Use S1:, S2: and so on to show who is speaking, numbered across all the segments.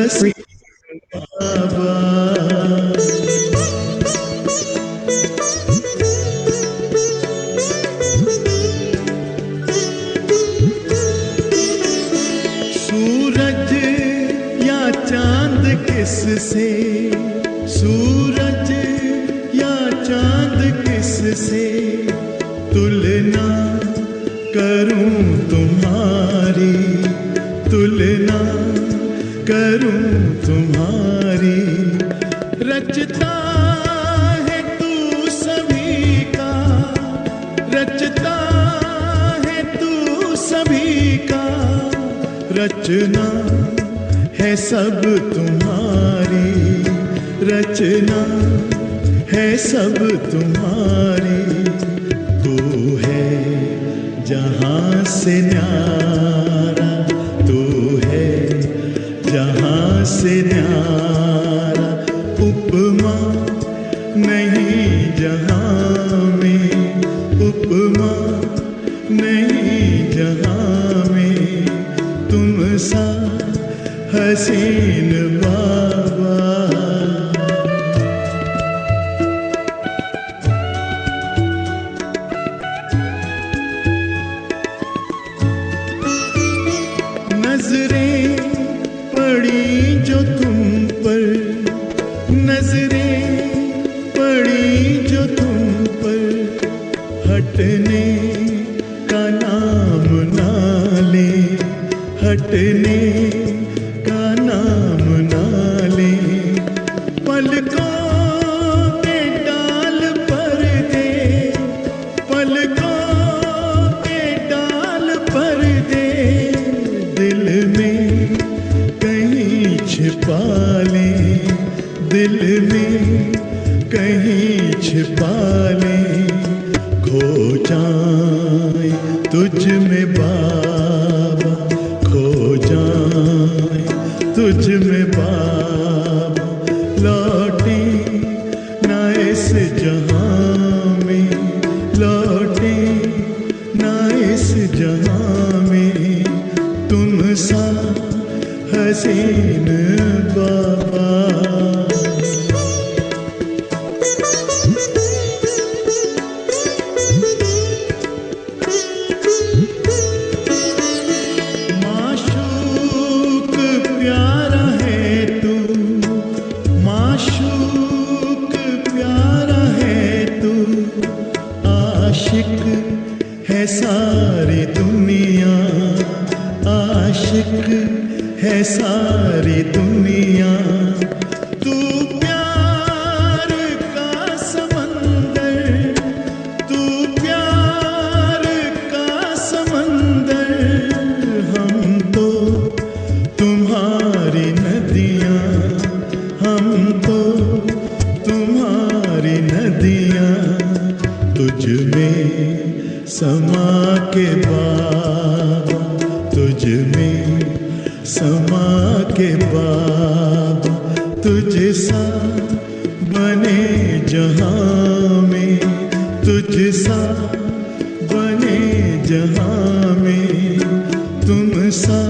S1: हसी बाबा। सूरज या चांद किससे, सूरज या चांद किससे तुलना करूं तुम्हारी, तुलना करूं तुम्हारी। रचता है तू सभी का, रचता है तू सभी का, रचना है सब तुम्हारी, रचना है सब तुम्हारी। तू है जहां से न्यारा, तू है जहां से न्यारा। उपमा नहीं जहां में, उपमा नहीं जहां में, तुम सा हसीन बाबा। नजरें पड़ी जो तुम पर, नजरें पड़ी जो तुम पर, हटने का नाम ना ले, हटने का नाम ना ले। पलकों के डाल पर दे, पलकों के डाल पर दे, दिल में कहीं छिपा ले, दिल में कहीं छिपा ले। खो जाए तुझ में बाबा, खो जाए तुझ में बाबा। लौटे ना इस जहां में, लौटे ना इस जहां में, तुम सा हसीन बाबा। माशूक प्यारा है तू, माशूक प्यारा है तू। आशिक है सारी दुनिया, आशिक है सारी दुनिया। तू प्यार का समंदर, तू प्यार का समंदर। हम तो तुम्हारी नदियाँ, हम तो तुम्हारी नदियाँ। तुझ में समा के बाबा, तुझ में समा के बाबा। तुझ सा बने जहां में, तुझ सा बने जहां में, तुम सा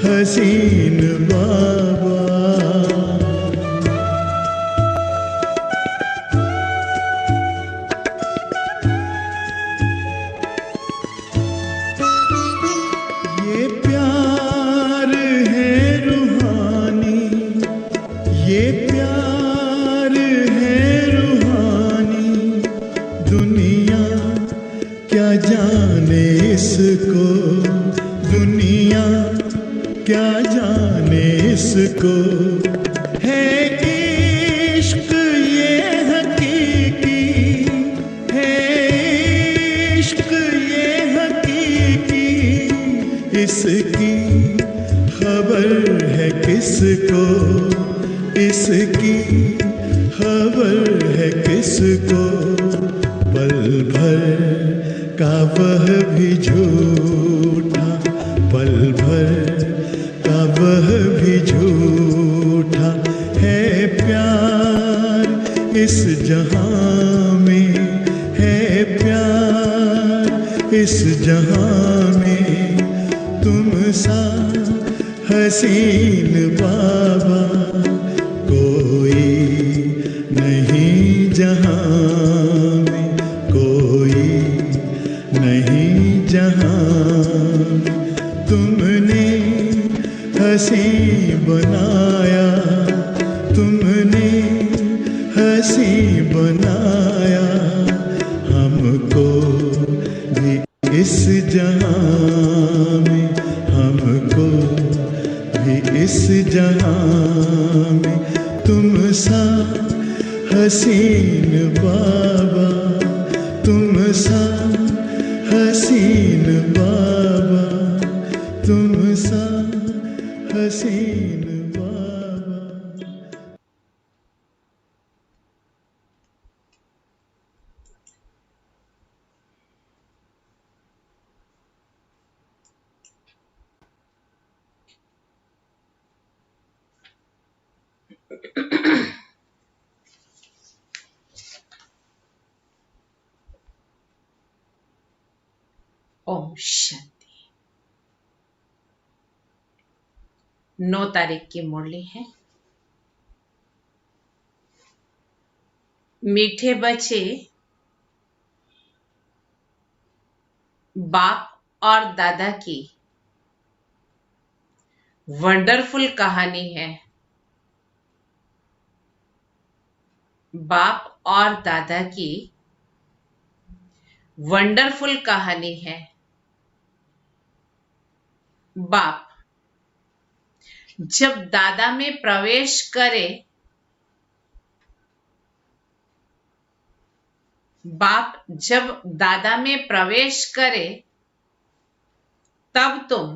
S1: हसीन बाबा। ये प्यार है रूहानी, ये प्यार है रूहानी। दुनिया क्या जाने इसको, दुनिया क्या जाने इसको। है इश्क ये हकीकी, है इश्क ये हकीकी। इसकी खबर है किसको, इसकी खबर है किसको। पल भर का वह भी झूठा, पल भर का वह भी झूठा है। प्यार इस जहां में है, प्यार इस जहां में। तुम सा हसीन बाबा कोई नहीं जहां में, कोई नहीं जहां में। तुमने हसी बनाया, तुमने हसी बनाया हमको भी इस जहां में, हमको भी इस जहां में। तुम सा हसीन बाबा, तुम सा हसीन बाबा, तुम सा हसीन बाबा।
S2: ओम शांति। 9 तारीख की मुरली है। मीठे बच्चे, बाप और दादा की वंडरफुल कहानी है। बाप और दादा की वंडरफुल कहानी है। बाप जब दादा में प्रवेश करे, बाप जब दादा में प्रवेश करे, तब तुम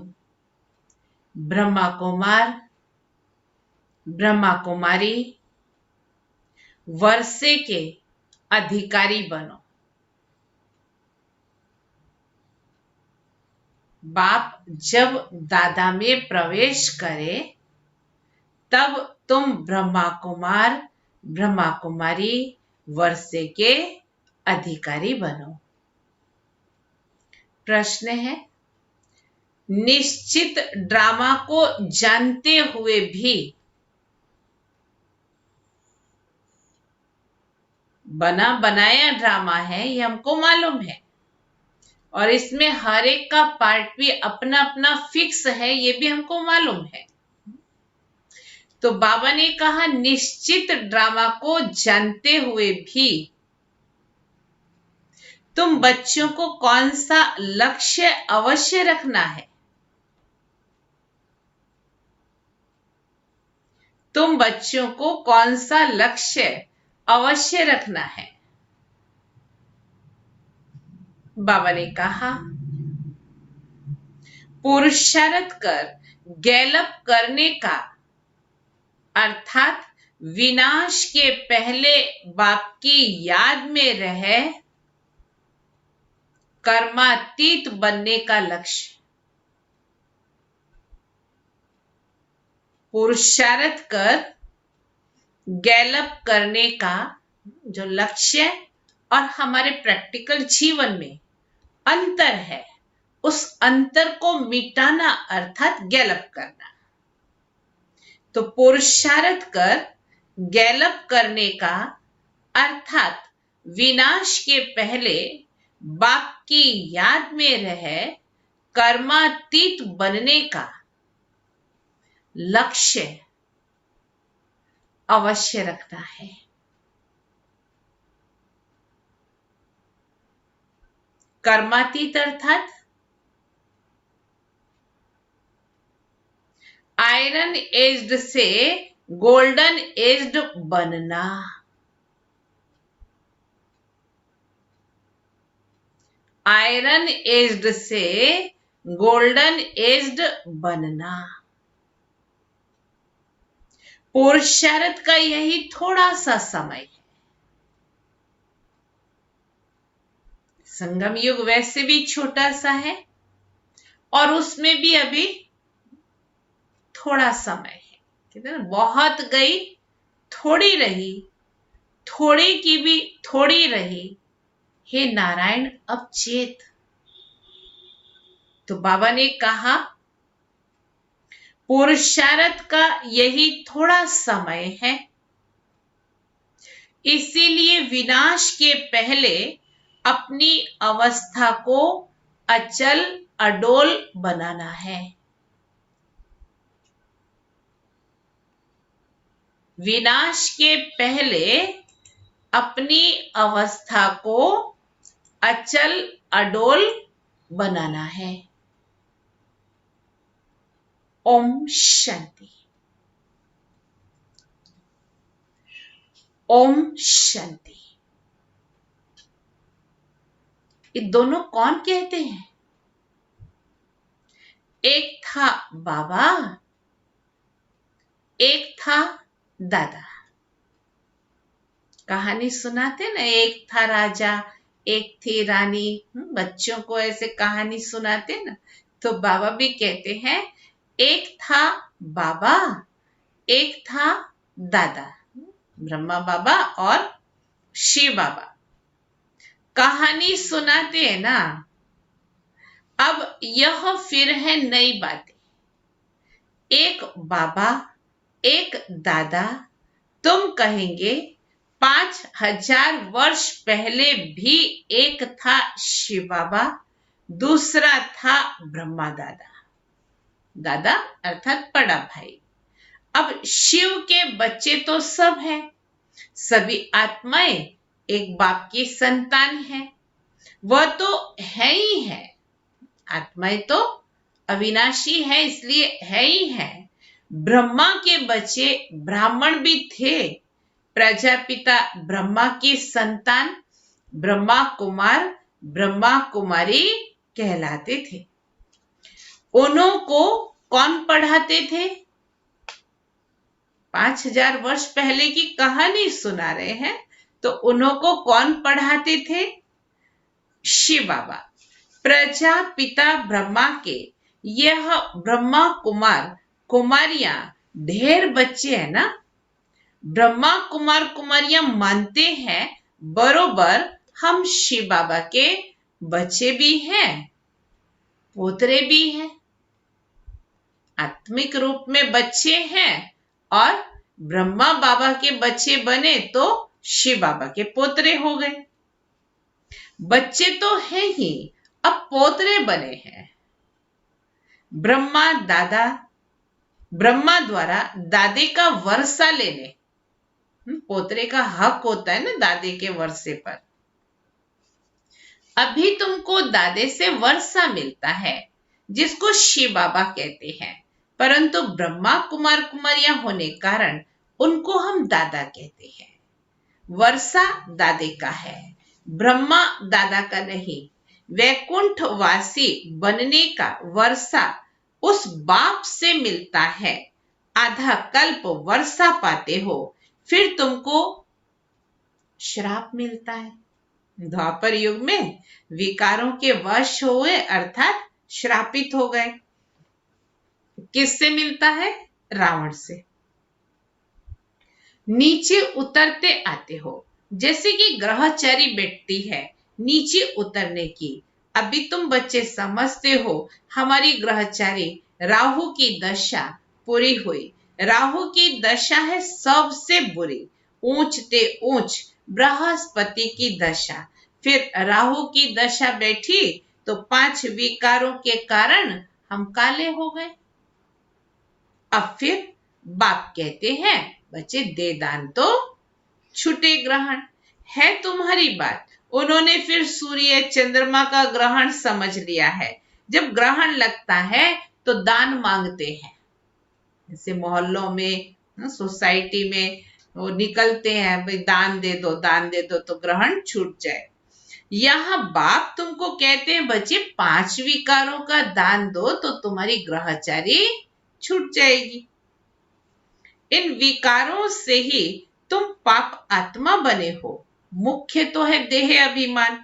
S2: ब्रह्मा कुमार, ब्रह्मा कुमारी, वर्षे के अधिकारी बनो। बाप जब दादा में प्रवेश करे, तब तुम ब्रह्मा कुमार, ब्रह्मा कुमारी, वर्षे के अधिकारी बनो। प्रश्न है, निश्चित ड्रामा को जानते हुए भी बना बनाया ड्रामा है, ये हमको मालूम है, और इसमें हर एक का पार्ट भी अपना अपना फिक्स है, ये भी हमको मालूम है। तो बाबा ने कहा निश्चित ड्रामा को जानते हुए भी तुम बच्चों को कौन सा लक्ष्य अवश्य रखना है। तुम बच्चों को कौन सा लक्ष्य अवश्य रखना है। बाबा ने कहा पुरुषार्थ कर गैलप करने का, अर्थात विनाश के पहले बाप की याद में रहे कर्मातीत बनने का लक्ष्य। पुरुषार्थ कर गैलप करने का जो लक्ष्य और हमारे प्रैक्टिकल जीवन में अंतर है, उस अंतर को मिटाना अर्थात गैलप करना। तो पुरुषार्थ कर गैलप करने का अर्थात विनाश के पहले बाप की याद में रहे कर्मातीत बनने का लक्ष्य अवश्य रखना है। कर्मातीत अर्थात आयरन एज्ड से गोल्डन एज्ड बनना। आयरन एज्ड से गोल्डन एज्ड बनना। पुरुषार्थ का यही थोड़ा सा समय है। संगम युग वैसे भी छोटा सा है और उसमें भी अभी थोड़ा समय है। कहते हैं बहुत गई थोड़ी रही, थोड़ी की भी थोड़ी रही, हे नारायण अब चेत। तो बाबा ने कहा पुरुषार्थ का यही थोड़ा समय है। इसीलिए विनाश के पहले अपनी अवस्था को अचल अडोल बनाना है। विनाश के पहले अपनी अवस्था को अचल अडोल बनाना है। ओम शांति। ओम शांति। ये दोनों कौन कहते हैं? एक था बाबा, एक था दादा। कहानी सुनाते ना, एक था राजा, एक थी रानी। बच्चों को ऐसे कहानी सुनाते ना, तो बाबा भी कहते हैं एक था बाबा, एक था दादा, ब्रह्मा बाबा और शिव बाबा। कहानी सुनाते हैं ना। अब यह फिर है नई बातें। एक बाबा, एक दादा। तुम कहेंगे 5000 वर्ष पहले भी एक था शिव बाबा, दूसरा था ब्रह्मा दादा। दादा अर्थात बड़ा भाई। अब शिव के बच्चे तो सब हैं, सभी आत्माएं एक बाप की संतान है। वह तो है ही है, आत्माएं तो अविनाशी है, इसलिए है ही है। ब्रह्मा के बच्चे ब्राह्मण भी थे। प्रजापिता ब्रह्मा की संतान ब्रह्मा कुमार, ब्रह्मा कुमारी कहलाते थे। उन्हों को कौन पढ़ाते थे? 5000 वर्ष पहले की कहानी सुना रहे हैं, तो उन्हों को कौन पढ़ाते थे? शिव बाबा। प्रजापिता ब्रह्मा के यह ब्रह्मा कुमार कुमारियां ढेर बच्चे हैं ना। ब्रह्मा कुमार कुमारियां मानते हैं बरोबर हम शिव बाबा के बच्चे भी हैं, पोतरे भी हैं। आत्मिक रूप में बच्चे हैं और ब्रह्मा बाबा के बच्चे बने तो शिव बाबा के पोतरे हो गए। बच्चे तो हैं ही, अब पोतरे बने हैं। ब्रह्मा दादा, ब्रह्मा द्वारा दादे का वर्षा लेने, पोतरे का हक होता है ना दादे के वर्षे पर। अभी तुमको दादे से वर्षा मिलता है, जिसको शिव बाबा कहते हैं, परंतु ब्रह्मा कुमार कुमारियां होने कारण उनको हम दादा कहते हैं। वर्षा दादे का है, ब्रह्मा दादा का नहीं। वैकुंठ वासी बनने का वर्षा उस बाप से मिलता है। आधा कल्प वर्षा पाते हो, फिर तुमको श्राप मिलता है। द्वापर युग में विकारों के वश हुए अर्थात श्रापित हो गए। किससे मिलता है? रावण से। नीचे उतरते आते हो, जैसे कि ग्रहचारी बैठती है नीचे उतरने की। अभी तुम बच्चे समझते हो हमारी ग्रहचारी राहु की दशा पूरी हुई। राहु की दशा है सबसे बुरी, ऊंचते ऊंच बृहस्पति की दशा। फिर राहु की दशा बैठी तो 5 विकारों के कारण हम काले हो गए। अब फिर बाप कहते हैं बच्चे दे दान तो छूटे ग्रहण। है तुम्हारी बात। उन्होंने फिर सूर्य चंद्रमा का ग्रहण समझ लिया है। जब ग्रहण लगता है तो दान मांगते हैं। जैसे मोहल्लों में, सोसाइटी में वो निकलते हैं, भाई दान दे दो, दान दे दो तो ग्रहण छूट जाए। यहाँ बाप तुमको कहते हैं बच्चे 5 विकारों का दान दो तो तुम्हारी ग्रहचारी छूट जाएगी। इन विकारों से ही तुम पाप आत्मा बने हो। मुख्य तो है देह अभिमान।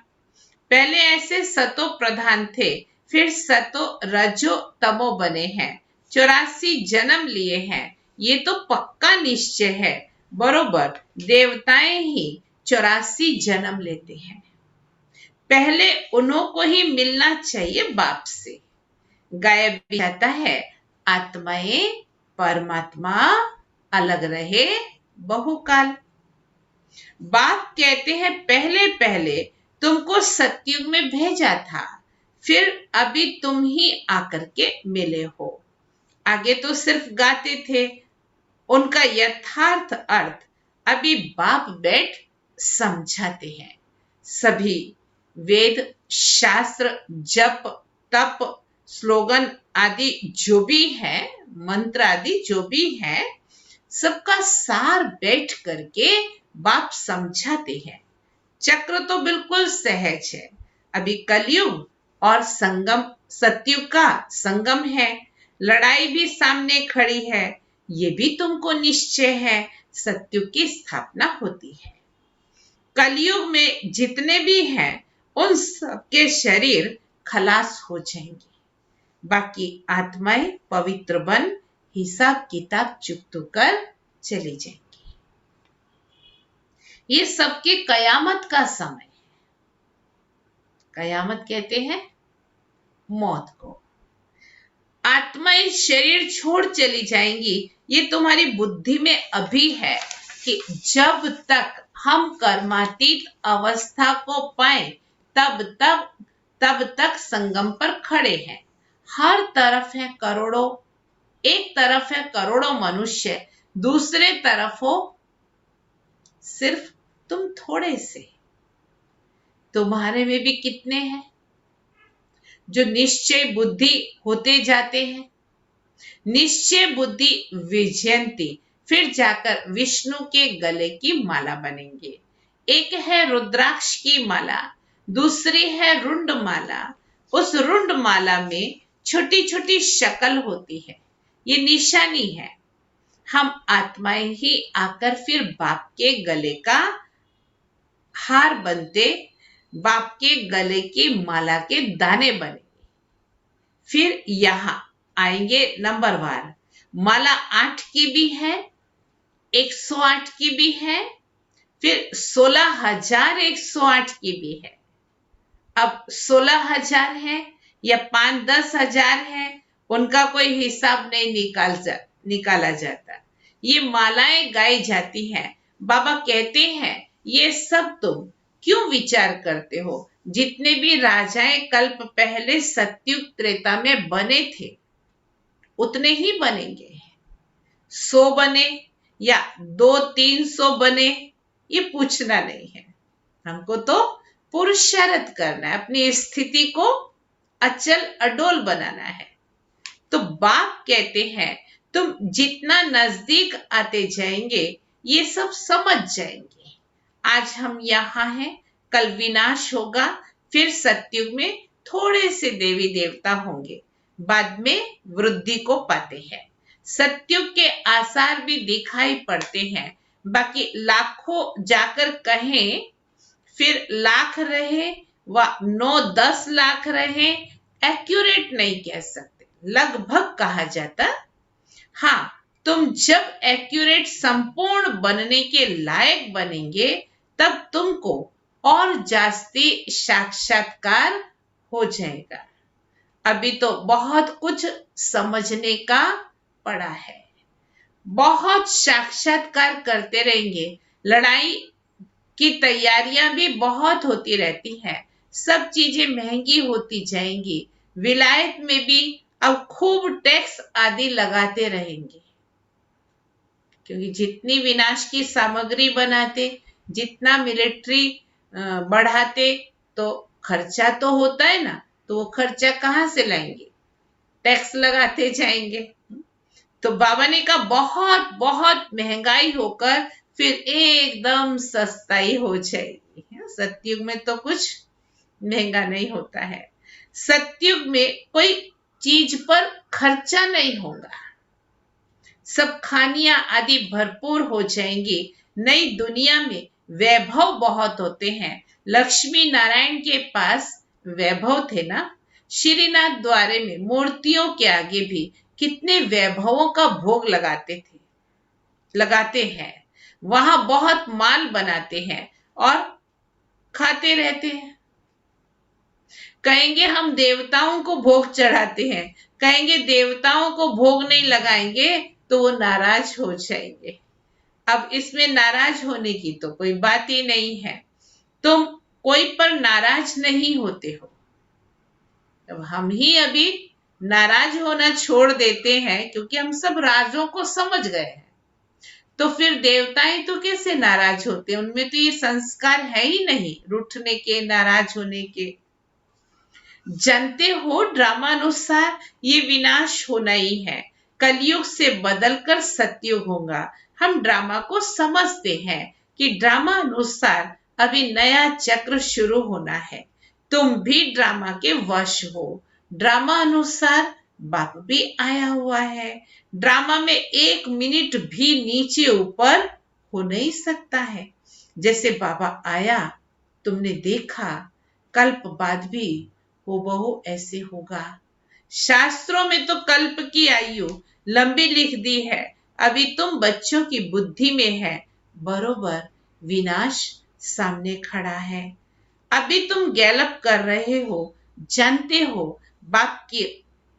S2: पहले ऐसे सतो प्रधान थे, फिर सतो रजो तमो बने हैं। 84 जन्म लिए हैं, ये तो पक्का निश्चय है। बरोबर देवताएं ही 84 जन्म लेते हैं। पहले उन्हों को ही मिलना चाहिए बाप से। गायब भी जाता है आत्माएं परमात्मा अलग रहे बहुकाल। बाप कहते हैं पहले पहले तुमको सतयुग में भेजा था, फिर अभी तुम ही आकर के मिले हो। आगे तो सिर्फ गाते थे, उनका यथार्थ अर्थ अभी बाप बैठ समझाते हैं। सभी वेद शास्त्र जप तप स्लोगन आदि जो भी है, मंत्र आदि जो भी है, सबका सार बैठ करके बाप समझाते हैं। चक्र तो बिल्कुल सहज है। अभी कलयुग और संगम सतयुग का संगम है। लड़ाई भी सामने खड़ी है। ये भी तुमको निश्चय है, सतयुग की स्थापना होती है। कलयुग में जितने भी हैं उन सबके शरीर खलास हो जाएंगे। बाकी आत्माएं पवित्र बन हिसाब किताब चुकतो कर चली जाएंगी। ये सबके कयामत का समय है। कयामत कहते हैं मौत को। आत्माएं शरीर छोड़ चली जाएंगी। ये तुम्हारी बुद्धि में अभी है कि जब तक हम कर्मातीत अवस्था को पाए तब तक संगम पर खड़े हैं। हर तरफ है करोड़ों, एक तरफ है करोड़ों मनुष्य, दूसरे तरफ हो सिर्फ तुम थोड़े से। तुम्हारे में भी कितने हैं जो निश्चय बुद्धि होते जाते हैं। निश्चय बुद्धि विजयंती, फिर जाकर विष्णु के गले की माला बनेंगे। एक है रुद्राक्ष की माला, दूसरी है रुंड माला। उस रुंड माला में छोटी छोटी शक्ल होती है। ये निशानी है। हम आत्माएं ही आकर फिर बाप के गले का हार बनते, बाप के गले की माला के दाने बनेंगे। फिर यहां आएंगे नंबरवार। माला 8 की भी है, 108 की भी है, फिर 16,108 की भी है। अब 16,000 है या 5-10 हजार है, उनका कोई हिसाब नहीं निकाला जाता। ये मालाएं गाई जाती हैं। बाबा कहते हैं ये सब तुम क्यों विचार करते हो। जितने भी राजाएं कल्प पहले सतयुग त्रेता में बने थे उतने ही बनेंगे। 100 बने या 200-300 बने, ये पूछना नहीं है। हमको तो पुरुषार्थ करना है, अपनी स्थिति को अचल अडोल बनाना है। तो बाप कहते हैं तुम जितना नजदीक आते जाएंगे ये सब समझ जाएंगे। आज हम यहाँ हैं, कल विनाश होगा, फिर सतयुग में थोड़े से देवी देवता होंगे, बाद में वृद्धि को पाते हैं। सतयुग के आसार भी दिखाई पड़ते हैं। बाकी लाखों जाकर कहें फिर लाख रहे व 9-10 लाख रहे, एक्यूरेट नहीं कह सकते, लगभग कहा जाता। हाँ, तुम जब एक्यूरेट संपूर्ण बनने के लायक बनेंगे तब तुमको और जास्ती साक्षात्कार हो जाएगा। अभी तो बहुत कुछ समझने का पड़ा है। बहुत साक्षात्कार करते रहेंगे। लड़ाई की तैयारियां भी बहुत होती रहती हैं। सब चीजें महंगी होती जाएंगी। विलायत में भी अब खूब टैक्स आदि लगाते रहेंगे, क्योंकि जितनी विनाश की सामग्री बनाते, जितना मिलिट्री बढ़ाते, तो खर्चा तो होता है ना, तो वो खर्चा कहाँ से लाएंगे, टैक्स लगाते जाएंगे। तो बाबा ने कहा बहुत बहुत महंगाई होकर फिर एकदम सस्ताई हो जाएगी। सतयुग में तो कुछ महंगा नहीं होता है। सतयुग में कोई चीज पर खर्चा नहीं होगा। सब खानियां आदि भरपूर हो जाएंगी। नई दुनिया में वैभव बहुत होते हैं। लक्ष्मी नारायण के पास वैभव थे ना। श्रीनाथ द्वारे में मूर्तियों के आगे भी कितने वैभवों का भोग लगाते हैं। वहां बहुत माल बनाते हैं और खाते रहते हैं। कहेंगे हम देवताओं को भोग चढ़ाते हैं, कहेंगे देवताओं को भोग नहीं लगाएंगे तो वो नाराज हो जाएंगे। अब इसमें नाराज होने की तो कोई बात ही नहीं है। तुम कोई पर नाराज नहीं होते हो। अब हम ही अभी नाराज होना छोड़ देते हैं क्योंकि हम सब राजों को समझ गए हैं। तो फिर देवताएं तो कैसे नाराज होते हैं? उनमें तो ये संस्कार है ही नहीं रूठने के, नाराज होने के। जानते हो ड्रामा अनुसार ये विनाश होना ही है। कलयुग से बदलकर सतयुग होगा। हम ड्रामा को समझते हैं कि ड्रामा अनुसार अभी नया चक्र शुरू होना है। तुम भी ड्रामा के वश हो। ड्रामा अनुसार बाप भी आया हुआ है। ड्रामा में 1 मिनट भी नीचे ऊपर हो नहीं सकता है। जैसे बाबा आया, तुमने देखा, कल्प बाद भी हूबहू ऐसे होगा। शास्त्रों में तो कल्प की आयु लंबी लिख दी है। अभी तुम बच्चों की बुद्धि में है, बरोबर विनाश सामने खड़ा है। अभी तुम गैलप कर रहे हो, जानते हो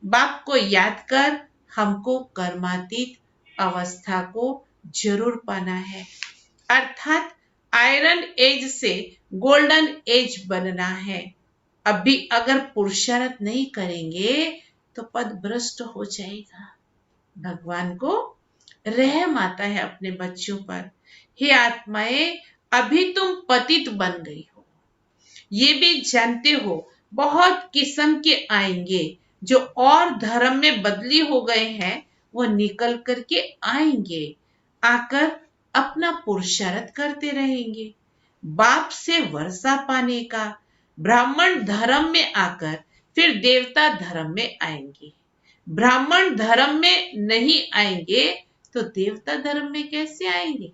S2: बाप को याद कर हमको कर्मातीत अवस्था को जरूर पाना है। अर्थात आयरन एज से गोल्डन एज बनना है। अभी अगर पुरुषार्थ नहीं करेंगे तो पद भ्रष्ट हो जाएगा। भगवान को रहम आता है अपने बच्चों पर। हे आत्माएं, अभी तुम पतित बन गई हो, ये भी जानते हो। बहुत किस्म के आएंगे जो और धर्म में बदली हो गए हैं, वो निकल करके आएंगे, आकर अपना पुरुषार्थ करते रहेंगे बाप से वर्षा पाने का। ब्राह्मण धर्म में आकर फिर देवता धर्म में आएंगे। ब्राह्मण धर्म में नहीं आएंगे तो देवता धर्म में कैसे आएंगे?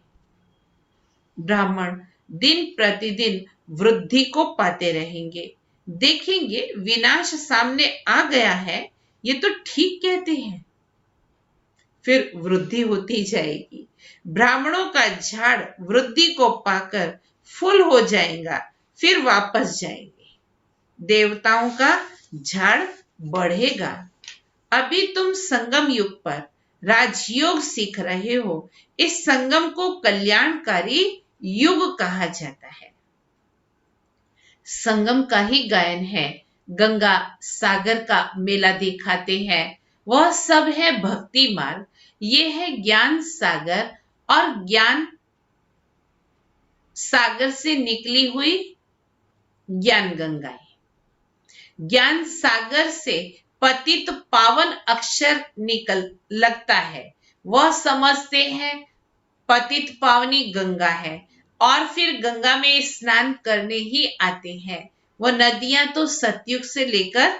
S2: ब्राह्मण दिन प्रतिदिन वृद्धि को पाते रहेंगे। देखेंगे विनाश सामने आ गया है, ये तो ठीक कहते हैं, फिर वृद्धि होती जाएगी। ब्राह्मणों का झाड़ वृद्धि को पाकर फूल हो जाएगा, फिर वापस जाएंगे। देवताओं का झाड़ बढ़ेगा। अभी तुम संगम युग पर राजयोग सीख रहे हो। इस संगम को कल्याणकारी युग कहा जाता है। संगम का ही गायन है। गंगा सागर का मेला दिखाते हैं, वह सब है भक्ति मार्ग। ये है ज्ञान सागर और ज्ञान सागर से निकली हुई ज्ञान गंगाएं। ज्ञान सागर से पतित पावन अक्षर निकल लगता है, वह समझते हैं पतित पावनी गंगा है और फिर गंगा में स्नान करने ही आते हैं। वह नदियां तो सतयुग से लेकर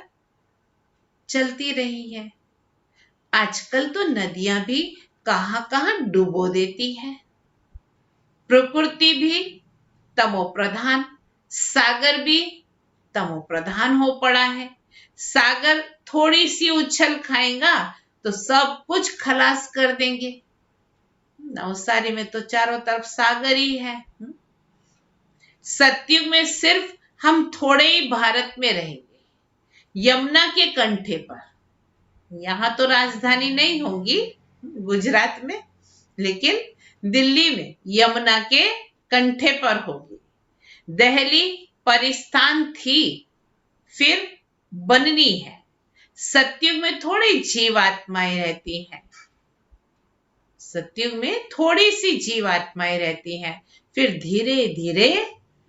S2: चलती रही है। आजकल तो नदियां भी कहां कहां डुबो देती है। प्रकृति भी तमो प्रधान, सागर भी तमो प्रधान हो पड़ा है। सागर थोड़ी सी उछल खाएगा तो सब कुछ खलास कर देंगे। नवसारी में तो चारों तरफ सागर ही है। सतयुग में सिर्फ हम थोड़े ही भारत में रहेंगे, यमुना के कंठे पर। यहां तो राजधानी नहीं होगी गुजरात में, लेकिन दिल्ली में यमुना के कंठे पर होगी। दिल्ली परिस्थान थी, फिर बननी है। सतयुग में थोड़ी जीवात्माएं रहती हैं। सतयुग में थोड़ी सी जीवात्माएं रहती हैं, फिर धीरे धीरे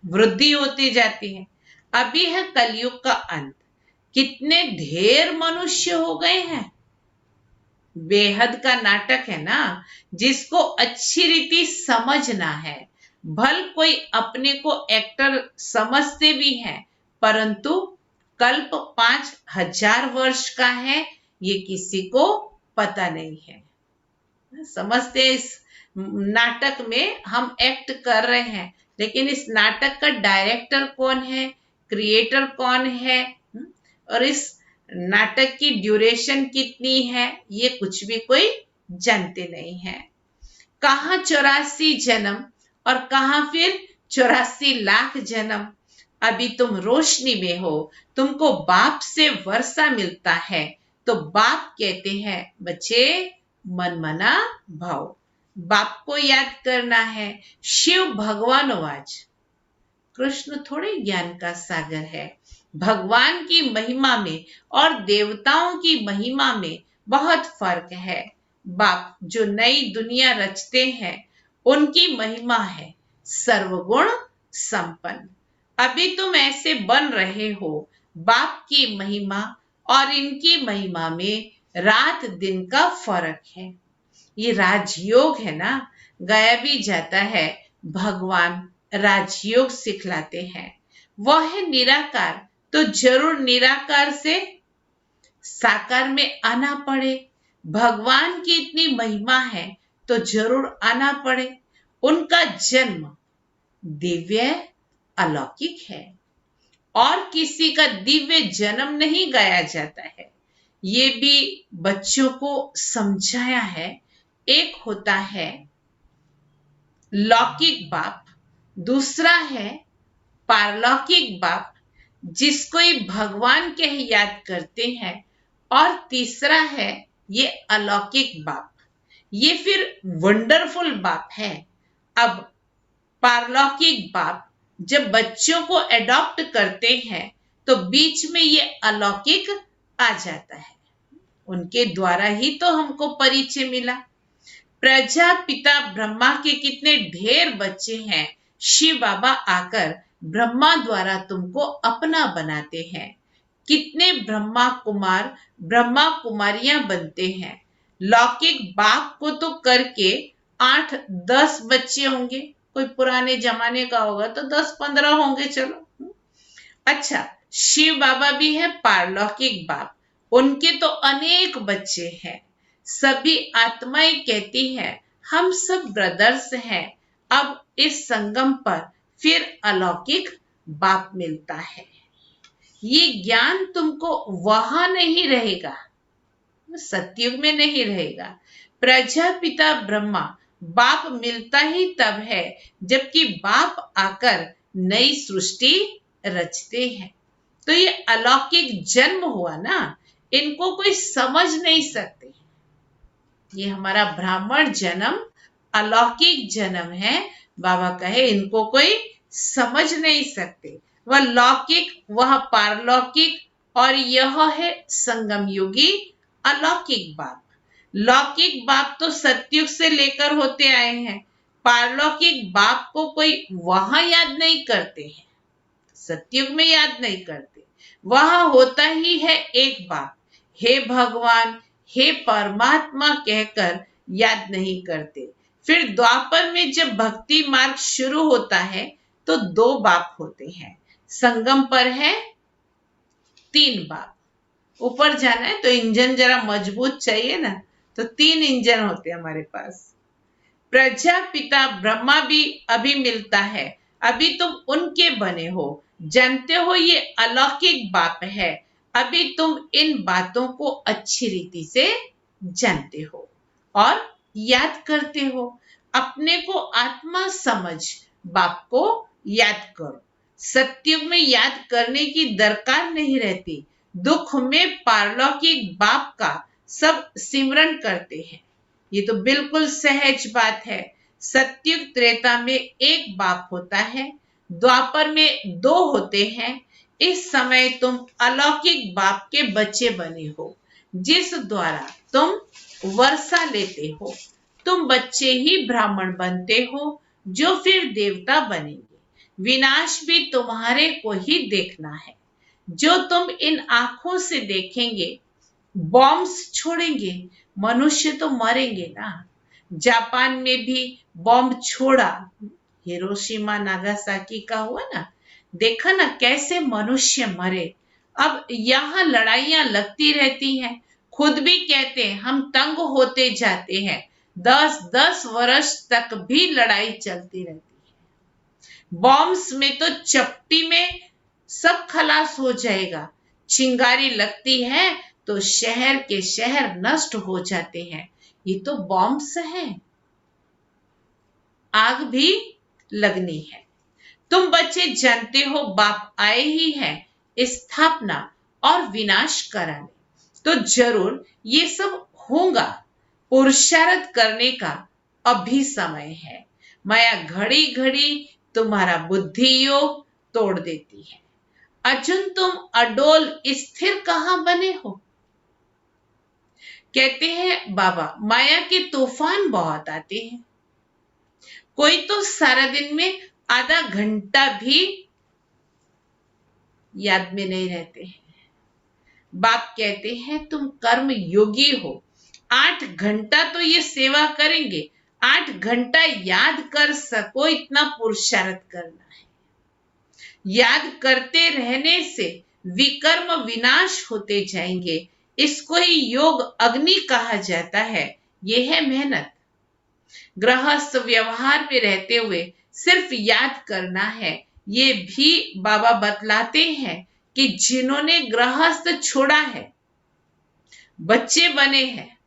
S2: वृद्धि होती जाती है। अभी है कलयुग का अंत। कितने ढेर मनुष्य हो गए हैं। बेहद का नाटक है ना, जिसको अच्छी रीति समझना है। भल कोई अपने को एक्टर समझते भी हैं, परंतु कल्प 5000 वर्ष का है, ये किसी को पता नहीं है। समझते इस नाटक में हम एक्ट कर रहे हैं, लेकिन इस नाटक का डायरेक्टर कौन है, क्रिएटर कौन है, और इस नाटक की ड्यूरेशन कितनी है, ये कुछ भी कोई जानते नहीं है। कहाँ 84 जन्म और कहाँ फिर 84 लाख जन्म। अभी तुम रोशनी में हो, तुमको बाप से वर्षा मिलता है, तो बाप कहते हैं बच्चे मन मना भाव, बाप को याद करना है। शिव भगवान वाच, कृष्ण थोड़े ज्ञान का सागर है। भगवान की महिमा में और देवताओं की महिमा में बहुत फर्क है। बाप जो नई दुनिया रचते हैं उनकी महिमा है सर्वगुण संपन्न। अभी तुम ऐसे बन रहे हो। बाप की महिमा और इनकी महिमा में रात दिन का फर्क है। ये राजयोग है ना, गाया भी जाता है। भगवान राजयोग सिखलाते हैं। वह है निराकार, तो जरूर निराकार से साकार में आना पड़े। भगवान की इतनी महिमा है तो जरूर आना पड़े। उनका जन्म दिव्य अलौकिक है और किसी का दिव्य जन्म नहीं गाया जाता है। ये भी बच्चों को समझाया है। एक होता है लौकिक बाप, दूसरा है पारलौकिक बाप जिसको ये भगवान के ही याद करते हैं, और तीसरा है ये अलौकिक बाप। ये फिर वंडरफुल बाप है। अब पारलौकिक बाप जब बच्चों को एडॉप्ट करते हैं तो बीच में ये अलौकिक आ जाता है। उनके द्वारा ही तो हमको परिचय मिला। प्रजापिता ब्रह्मा के कितने ढेर बच्चे हैं। शिव बाबा आकर ब्रह्मा द्वारा तुमको अपना बनाते हैं। कितने ब्रह्मा कुमार ब्रह्मा कुमारियां बनते हैं। लौकिक बाप को तो करके 8-10 बच्चे होंगे। कोई पुराने जमाने का होगा तो 10-15 होंगे। चलो अच्छा, शिव बाबा भी है पारलौकिक बाप, उनके तो अनेक बच्चे हैं। सभी आत्माएं कहती हैं हम सब ब्रदर्स हैं। अब इस संगम पर फिर अलौकिक बाप मिलता है। ये ज्ञान तुमको वहां नहीं रहेगा, सतयुग में नहीं रहेगा। प्रजापिता ब्रह्मा बाप मिलता ही तब है जबकि बाप आकर नई सृष्टि रचते हैं। तो ये अलौकिक जन्म हुआ ना, इनको कोई समझ नहीं सकते। ये हमारा ब्राह्मण जन्म अलौकिक जन्म है। बाबा कहे इनको कोई समझ नहीं सकते। वह लौकिक, वह पारलौकिक, और यह है संगम युगी अलौकिक बाप। लौकिक बाप तो सतयुग से लेकर होते आए हैं। पारलौकिक बाप को कोई वहां याद नहीं करते हैं, सतयुग में याद नहीं करते। वहां होता ही है एक बाप, हे भगवान हे परमात्मा कहकर याद नहीं करते। फिर द्वापर में जब भक्ति मार्ग शुरू होता है तो 2 बाप होते हैं। संगम पर है 3 बाप। ऊपर जाना है तो इंजन जरा मजबूत चाहिए ना, तो 3 इंजन होते हैं हमारे पास। प्रजापिता ब्रह्मा भी अभी मिलता है। अभी तुम उनके बने हो, जानते हो ये अलौकिक बाप है। अभी तुम इन बातों को अच्छी रीति से जानते हो और याद करते हो। अपने को आत्मा समझ बाप को याद करो। सतयुग में याद करने की दरकार नहीं रहती। दुख में पारलौकिक बाप का सब सिमरन करते हैं। ये तो बिल्कुल सहज बात है। सतयुग त्रेता में एक बाप होता है, द्वापर में 2 होते हैं। इस समय तुम अलौकिक बाप के बच्चे बने हो, जिस द्वारा तुम वर्षा लेते हो। तुम बच्चे ही ब्राह्मण बनते हो जो फिर देवता बनेंगे। विनाश भी तुम्हारे को ही देखना है। जो तुम इन आंखों से देखेंगे, बॉम्ब्स छोड़ेंगे, मनुष्य तो मरेंगे ना। जापान में भी बॉम्ब छोड़ा, हिरोशिमा नागासाकी का हुआ ना, देखा ना कैसे मनुष्य मरे। अब यहाँ लड़ाइयां लगती रहती हैं। खुद भी कहते हैं हम तंग होते जाते हैं। 10-10 वर्ष तक भी लड़ाई चलती रहती है। बॉम्ब्स में तो चपटी में सब खलास हो जाएगा। चिंगारी लगती है तो शहर के शहर नष्ट हो जाते हैं। ये तो बॉम्ब्स हैं, आग भी लगनी है। तुम बच्चे जानते हो बाप आए ही हैं स्थापना और विनाश कराने। तो जरूर ये सब होगा। पुरुषार्थ करने का अभी समय है। माया घड़ी घड़ी तुम्हारा बुद्धि योग तोड़ देती है। अर्जुन तुम अडोल स्थिर कहां बने हो? कहते हैं बाबा माया के तूफान बहुत आते हैं। कोई तो सारा दिन में आधा घंटा भी याद में नहीं रहते हैं। बाप कहते हैं तुम कर्म योगी हो, 8 घंटा तो ये सेवा करेंगे, 8 घंटा याद कर सको इतना पुरुषार्थ करना है। याद करते रहने से विकर्म विनाश होते जाएंगे। इसको ही योग अग्नि कहा जाता है। यह है मेहनत। गृहस्थ व्यवहार में रहते हुए सिर्फ याद करना है। ये भी बाबा बतलाते हैं कि जिन्होंने गृहस्थ छोड़ा है, बच्चे बने हैं,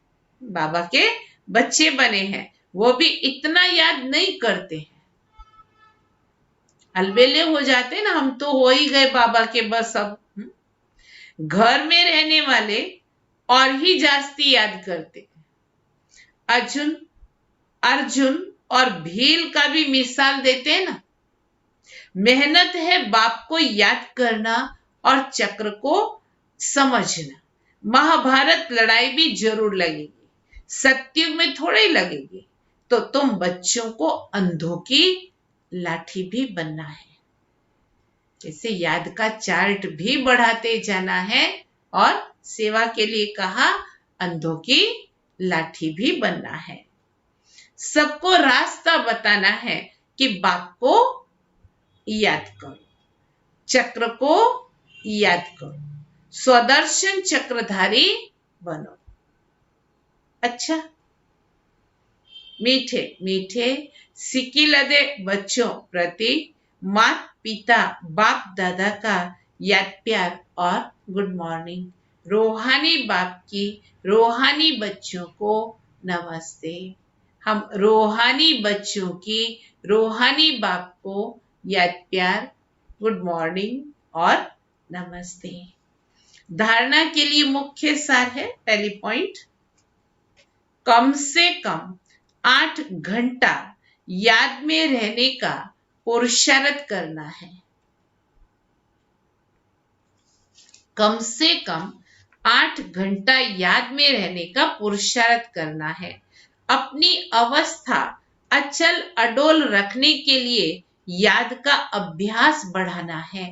S2: बाबा के बच्चे बने हैं, वो भी इतना याद नहीं करते हैं। अलबेले हो जाते ना, हम तो हो ही गए बाबा के बस अब। घर में रहने वाले और ही जास्ती याद करते हैं। अर्जुन और भील का भी मिसाल देते हैं ना। मेहनत है बाप को याद करना और चक्र को समझना। महाभारत लड़ाई भी जरूर लगेगी, सत्युग में थोड़े ही लगेगी। तो तुम बच्चों को अंधों की लाठी भी बनना है। इसे याद का चार्ट भी बढ़ाते जाना है और सेवा के लिए कहा अंधों की लाठी भी बनना है। सबको रास्ता बताना है कि बाप को याद करो, चक्र को याद करो, स्वदर्शन चक्रधारी बनो। अच्छा, मीठे मीठे सिकिलदे बच्चों प्रति माता पिता बाप दादा का याद प्यार और गुड मॉर्निंग। रूहानी बाप की रूहानी बच्चों को नमस्ते। हम रूहानी बच्चों की रूहानी बाप को याद प्यार, गुड मॉर्निंग और नमस्ते। धारणा के लिए मुख्य सार है, पहली पॉइंट, कम से कम 8 घंटा याद में रहने का पुरुषार्थ करना है। कम से कम 8 घंटा याद में रहने का पुरुषार्थ करना है। अपनी अवस्था अचल अडोल रखने के लिए याद का अभ्यास बढ़ाना है।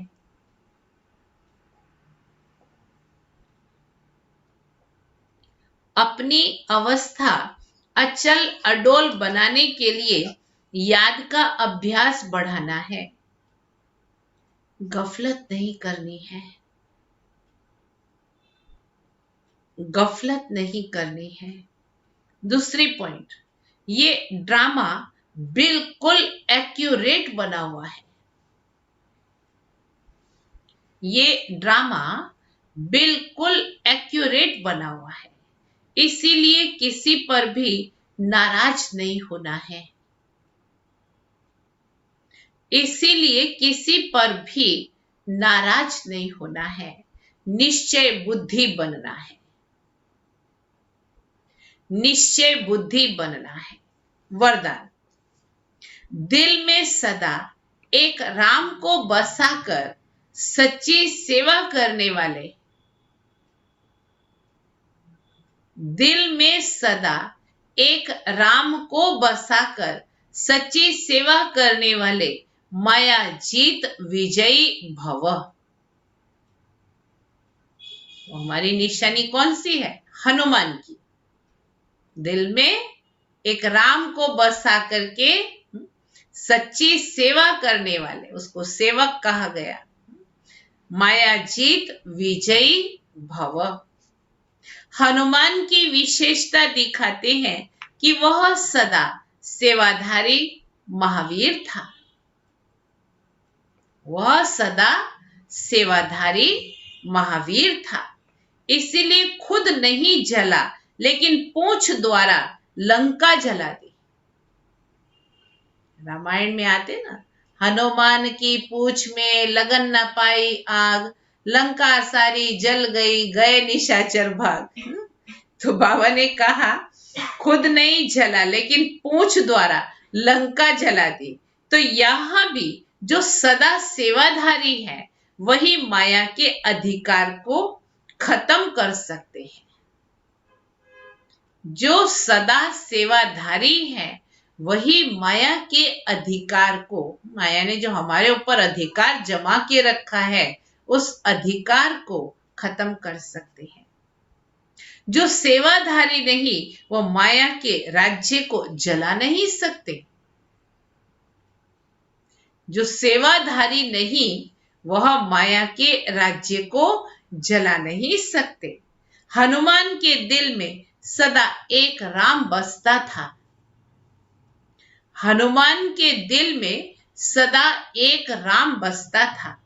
S2: अपनी अवस्था अचल अडोल बनाने के लिए याद का अभ्यास बढ़ाना है। गफलत नहीं करनी है, गफलत नहीं करनी है। दूसरी पॉइंट, ये ड्रामा बिल्कुल एक्यूरेट बना हुआ है। ये ड्रामा बिल्कुल एक्यूरेट बना हुआ है, इसीलिए किसी पर भी नाराज नहीं होना है। इसीलिए किसी पर भी नाराज नहीं होना है। निश्चय बुद्धि बनना है। निश्चय बुद्धि बनना है। वरदान, दिल में सदा एक राम को बसाकर सच्ची सेवा करने वाले, दिल में सदा एक राम को बसाकर सच्ची सेवा करने वाले माया जीत विजयी भव। हमारी निशानी कौन सी है? हनुमान की। दिल में एक राम को बसा करके सच्ची सेवा करने वाले, उसको सेवक कहा गया। माया जीत विजयी भव। हनुमान की विशेषता दिखाते हैं कि वह सदा सेवाधारी महावीर था। वह सदा सेवाधारी महावीर था, इसीलिए खुद नहीं जला, लेकिन पूंछ द्वारा लंका जला दी। रामायण में आते ना, हनुमान की पूंछ में लगन न पाई आग, लंका सारी जल गई, गए निशाचर भाग। तो बाबा ने कहा खुद नहीं जला लेकिन पूंछ द्वारा लंका जला दी। तो यहां भी जो सदा सेवाधारी है वही माया के अधिकार को खत्म कर सकते हैं। जो सदा सेवाधारी है वही माया के अधिकार को, माया ने जो हमारे ऊपर अधिकार जमा के रखा है उस अधिकार को खत्म कर सकते हैं। जो सेवाधारी नहीं वो माया के राज्य को जला नहीं सकते। जो सेवाधारी नहीं वह माया के राज्य को जला नहीं सकते। हनुमान के दिल में सदा एक राम बसता था। हनुमान के दिल में सदा एक राम बसता था।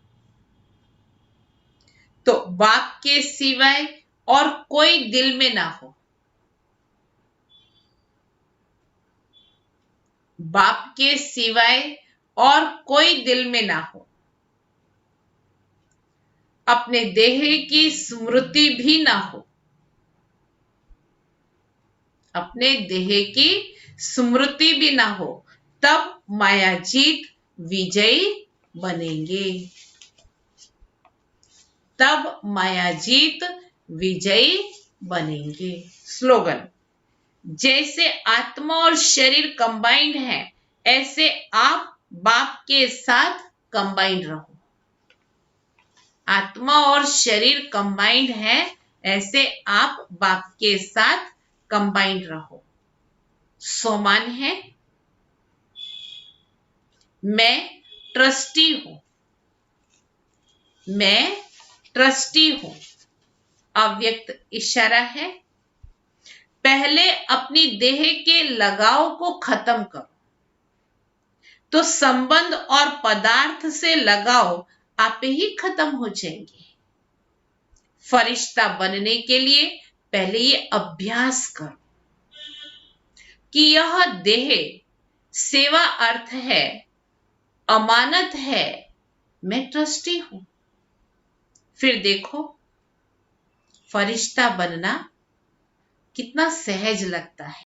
S2: तो बाप के सिवाय और कोई दिल में ना हो। बाप के सिवाय और कोई दिल में ना हो। अपने देह की स्मृति भी ना हो। अपने देह की स्मृति भी ना हो, तब मायाजीत विजयी बनेंगे। तब मायाजीत विजयी बनेंगे। स्लोगन, जैसे आत्मा और शरीर कंबाइंड है ऐसे आप बाप के साथ कंबाइंड रहो। आत्मा और शरीर कंबाइंड है ऐसे आप बाप के साथ कंबाइंड रहो। सोमान है, मैं ट्रस्टी हूं। मैं ट्रस्टी हूं। अव्यक्त इशारा है। पहले अपनी देह के लगाव को खत्म करो तो संबंध और पदार्थ से लगाव आप ही खत्म हो जाएंगे। फरिश्ता बनने के लिए पहले ये अभ्यास करो कि यह देह सेवा अर्थ है, अमानत है, मैं ट्रस्टी हूं। फिर देखो फरिश्ता बनना कितना सहज लगता है।